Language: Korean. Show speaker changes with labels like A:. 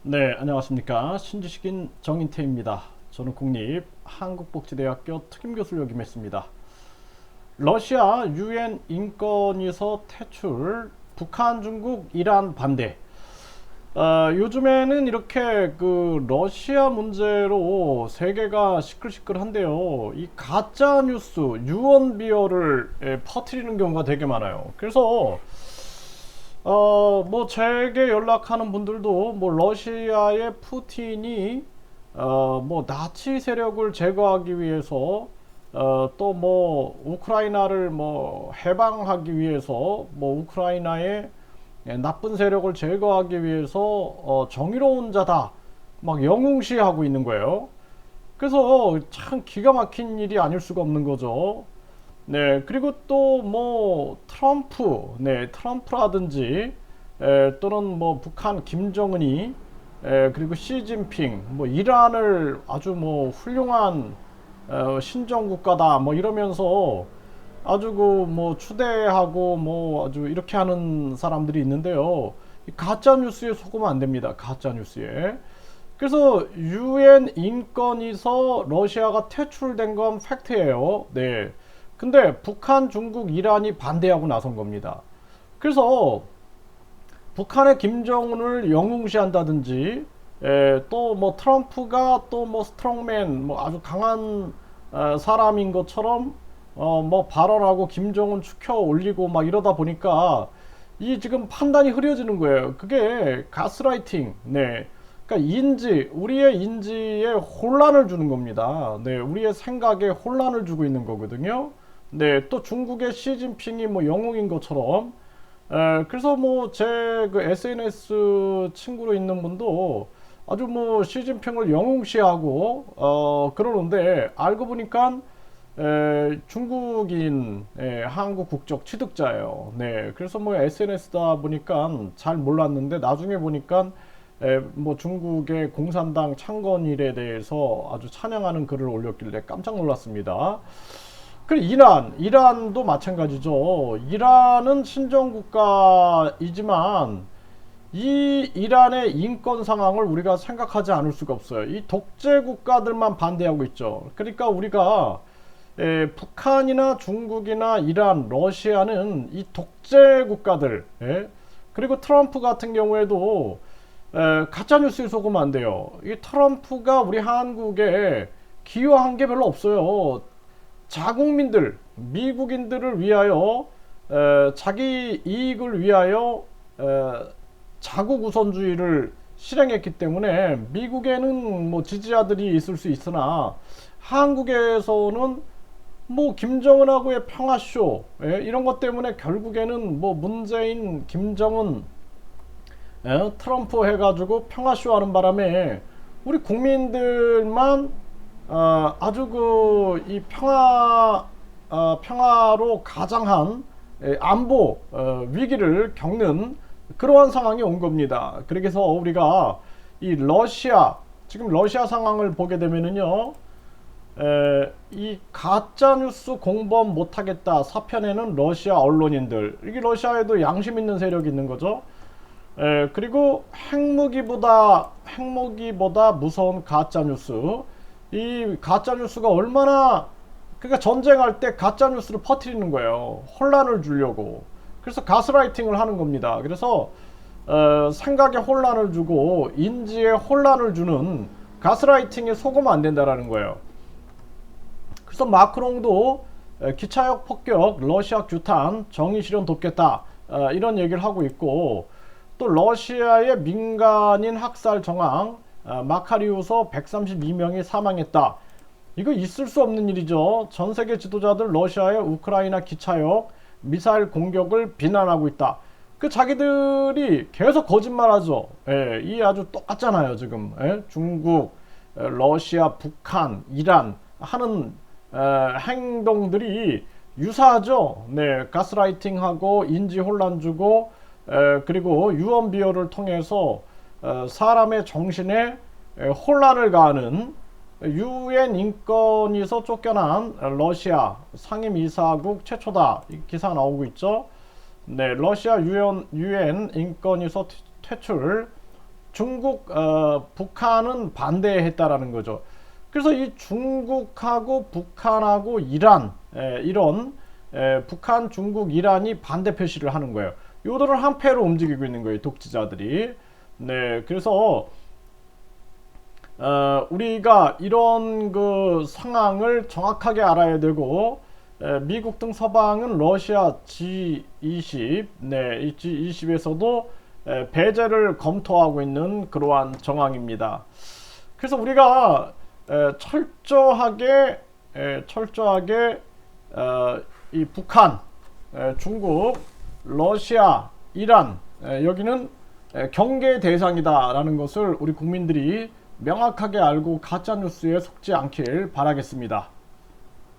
A: 네, 안녕하십니까. 신지식인 정인태입니다. 저는 국립 한국복지대학교 특임교수를 역임했습니다. 러시아 유엔 인권위서 퇴출, 북한, 중국, 이란 반대. 요즘에는 이렇게 러시아 문제로 세계가 시끌시끌한데요. 이 가짜 뉴스, 유언비어를 퍼뜨리는 경우가 되게 많아요. 그래서 뭐 제게 연락하는 분들도 뭐 러시아의 푸틴이 뭐 나치 세력을 제거하기 위해서 또 뭐 우크라이나를 뭐 해방하기 위해서 뭐 우크라이나의 나쁜 세력을 제거하기 위해서 정의로운 자다 막 영웅시하고 있는 거예요. 그래서 참 기가 막힌 일이 아닐 수가 없는 거죠. 네, 그리고 또 뭐 트럼프, 네, 트럼프라든지 또는 뭐 북한 김정은이 그리고 시진핑, 뭐 이란을 아주 뭐 훌륭한 신정 국가다 뭐 이러면서 아주 그 뭐 추대하고 뭐 아주 이렇게 하는 사람들이 있는데요. 가짜 뉴스에 속으면 안 됩니다. 가짜 뉴스에. 그래서 유엔 인권위서 러시아가 퇴출된 건 팩트예요. 네. 근데 북한, 중국, 이란이 반대하고 나선 겁니다. 그래서 북한의 김정은을 영웅시한다든지 또 뭐 트럼프가 또 뭐 스트롱맨 뭐 아주 강한 사람인 것처럼 뭐 발언하고 김정은 축혀 올리고 막 이러다 보니까 이 지금 판단이 흐려지는 거예요. 그게 가스라이팅. 네. 그러니까 우리의 인지에 혼란을 주는 겁니다. 네, 우리의 생각에 혼란을 주고 있는 거거든요. 네, 또 중국의 시진핑이 뭐 영웅인 것처럼 그래서 뭐 제 그 SNS 친구로 있는 분도 아주 뭐 시진핑을 영웅시하고 그러는데 알고 보니까 중국인 한국 국적 취득자예요. 네, 그래서 뭐 SNS다 보니까 잘 몰랐는데 나중에 보니까 뭐 중국의 공산당 창건일에 대해서 아주 찬양하는 글을 올렸길래 깜짝 놀랐습니다. 그리고 이란도 마찬가지죠. 이란은 신정 국가이지만 이 이란의 인권 상황을 우리가 생각하지 않을 수가 없어요. 이 독재 국가들만 반대하고 있죠. 그러니까 우리가 북한이나 중국이나 이란, 러시아는 이 독재 국가들, 그리고 트럼프 같은 경우에도 가짜 뉴스에 속으면 안 돼요. 이 트럼프가 우리 한국에 기여한 게 별로 없어요. 자국민들, 미국인들을 위하여 자기 이익을 위하여 자국 우선주의를 실행했기 때문에 미국에는 뭐 지지자들이 있을 수 있으나 한국에서는 뭐 김정은하고의 평화쇼 이런 것 때문에 결국에는 뭐 문재인, 김정은, 트럼프 해가지고 평화쇼 하는 바람에 우리 국민들만 아주 그 이 평화로 가장한 안보 위기를 겪는 그러한 상황이 온 겁니다. 그래서 우리가 이 지금 러시아 상황을 보게 되면은요, 이 가짜뉴스 공범 못하겠다 사편에는 러시아 언론인들, 이게 러시아에도 양심 있는 세력이 있는 거죠. 그리고 핵무기보다 무서운 가짜뉴스. 이 가짜뉴스가 얼마나, 그러니까 전쟁할 때 가짜뉴스를 퍼뜨리는 거예요. 혼란을 주려고. 그래서 가스라이팅을 하는 겁니다. 그래서 생각에 혼란을 주고 인지에 혼란을 주는 가스라이팅에 속으면 안 된다라는 거예요. 그래서 마크롱도 기차역 폭격, 러시아 규탄, 정의 실현 돕겠다 이런 얘기를 하고 있고, 또 러시아의 민간인 학살 정황, 마카리우서 132명이 사망했다. 이거 있을 수 없는 일이죠. 전 세계 지도자들 러시아의 우크라이나 기차역 미사일 공격을 비난하고 있다. 그 자기들이 계속 거짓말하죠. 이 아주 똑같잖아요 지금. 중국, 러시아, 북한, 이란 하는 행동들이 유사하죠. 네, 가스라이팅하고 인지 혼란 주고 그리고 유언비어를 통해서 사람의 정신에 혼란을 가하는 유엔 인권위서 쫓겨난 러시아 상임이사국 최초다. 이 기사 나오고 있죠. 네, 러시아 유엔 인권위서 퇴출. 중국, 북한은 반대했다라는 거죠. 그래서 이 중국하고 북한하고 이란, 이런 북한, 중국, 이란이 반대 표시를 하는 거예요. 요들을 한패로 움직이고 있는 거예요, 독재자들이. 네, 그래서 우리가 이런 그 상황을 정확하게 알아야 되고, 미국 등 서방은 러시아 G20, 네, 이 G20에서도 배제를 검토하고 있는 그러한 정황입니다. 그래서 우리가 철저하게 이 북한, 중국, 러시아, 이란, 여기는 경계 대상이다라는 것을 우리 국민들이 명확하게 알고 가짜 뉴스에 속지 않길 바라겠습니다.